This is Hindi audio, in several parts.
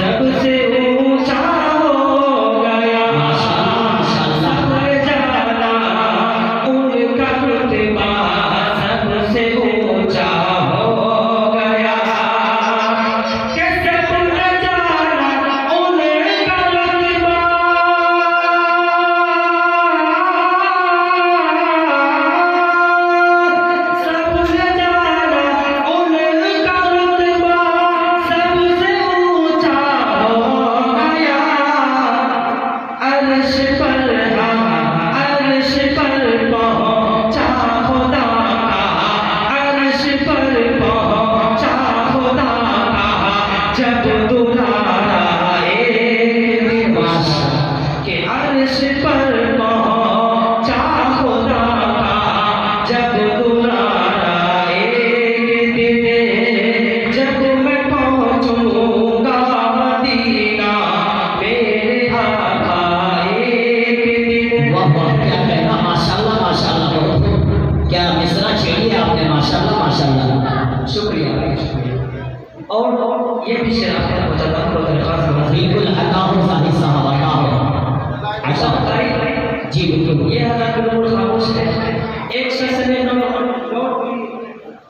सबसे ऊंचा हो गया, सब जाना उनका रुतबा सबसे ऊंचा हो गया, कि सब जाना उनका रुतबा जब दुलारा एक के अर्श पर पहुंचा खुदा का, जब दुलारा एक दिन, जब मैं पहुंचूंगा मदीना मेरे आका एक दिन। वाह वाह, क्या कहना, माशाल्लाह माशाल्लाह, क्या मिसरा छेड़ी आपने, माशाल्लाह माशाल्लाह, शुक्रिया भाई, शुक्रिया। और ये भी शेर आपने पहुंचा था तो दरखास्त बिल्कुल अताहु साहिब साहब अताहु ऐसा बताई जी बिल्कुल। ये हज़ार बिल्कुल खामोश है। एक शख्स ने नोट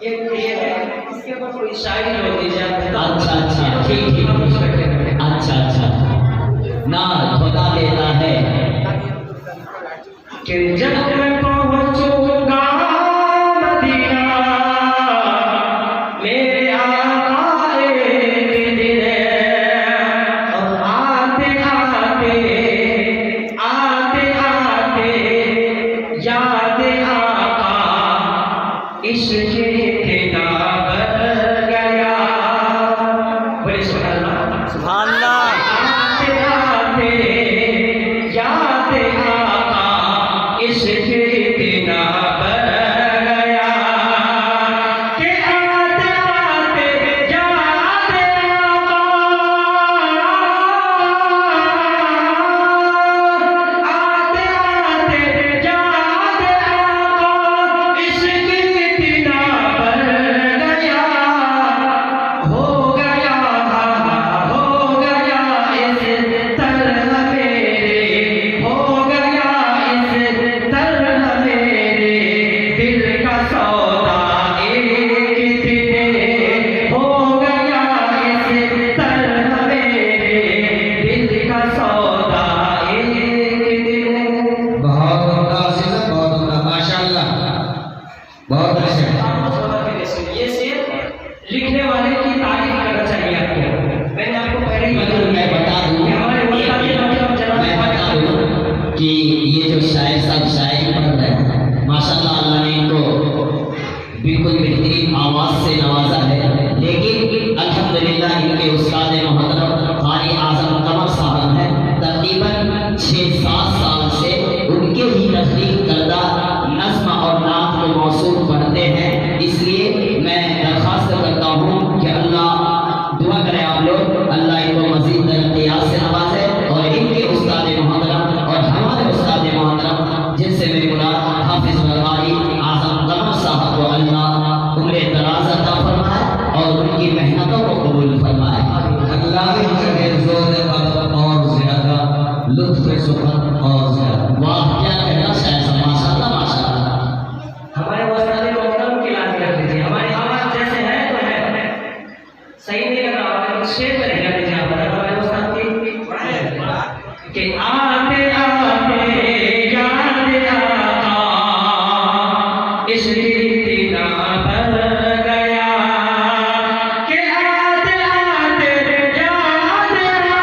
एक ये है, इसके ऊपर कोई शायरी हो दीजिए। अच्छा अच्छा, ठीक ठीक, अच्छा अच्छा। ना खुदा देता है कि जब मैं पहुंचूंगा मदीना मेरे आका एक दिन, और आते आते याद आका इश्क इतना बढ़ गया। बोले सुभान अल्लाह, सुभान अल्लाह। आते आते याद आका इश्क इतना बढ़ गया, कि आते आते याद आका, आते आते याद आका इश्क इतना बढ़ गया, हो गया इस तरह मेरे, हो गया इस तरह मेरे दिल का सौदा एक दिन, हो गया इस तरह मेरे दिल का सौदा एक दिन। बहुत उम्दा अज़ीज़, बहुत उम्दा, माशाल्लाह, बहुत अच्छा। ये शेर लिखने वाले की तारीफ करना चाहिए आपको। मैंने आपको पहले ही मतलब मैं बता दूं कि हमारे वफ़ाक़ी मतलब जनाब मैं बता दूं कि ये जो शायर साहब शायरी पढ़ रहे हैं, माशाल्लाह अल्लाह ने इनको बिल्कुल बेहतरीन आवाज़ से नवाजा है, लेकिन अल्हम्दुलिल्लाह इनके उस्ताद मोहतरम क़ारी आज़म कमर साहब हैं, तकरीबन 6-7 साल से उनके ही तख्लीक करदा नज़्म और नात को मौसूल पढ़ते हैं। इसलिए मैं दरख्वास्त करता हूँ कि अल्लाह दुआ करें आप लोग, अल्लाह इनको मज़ीद तरक्कियात से नवाजे, और इनके उस्ताद मोहतरम और हमारे उस्ताद मोहतरम जिनसे मेरी मुलाकात हाफिज़ क़ारी आज़म कमर साहब को अल्लाह उम्र दराज़ अता फरमाए और उनकी मेहनतों को कबूल फरमाए। अल्लाह के ज़ोर कदम और ज़्यादा, लुत्फ़ सुखन और ज़्यादा। वाह, क्या कहना शायद, माशाल्लाह माशाल्लाह। हमारे उस्ताद मोहतरम की लाज कर दीजिए। हमारी आवाज़ जैसे है तो है, सही नहीं लगा हमारे शेर में लगा दीजिए आप हमारे उस्ताद की, कि आते आते याद आका इश्क इतना बढ़ गया, कि आते आते याद आका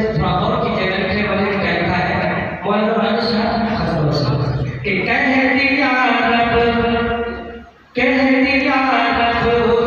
थोड़ा और कीजिएगा, लिखने वाले ने क्या लिखा है, मौलाना राजेश शाह कि कह दिया रब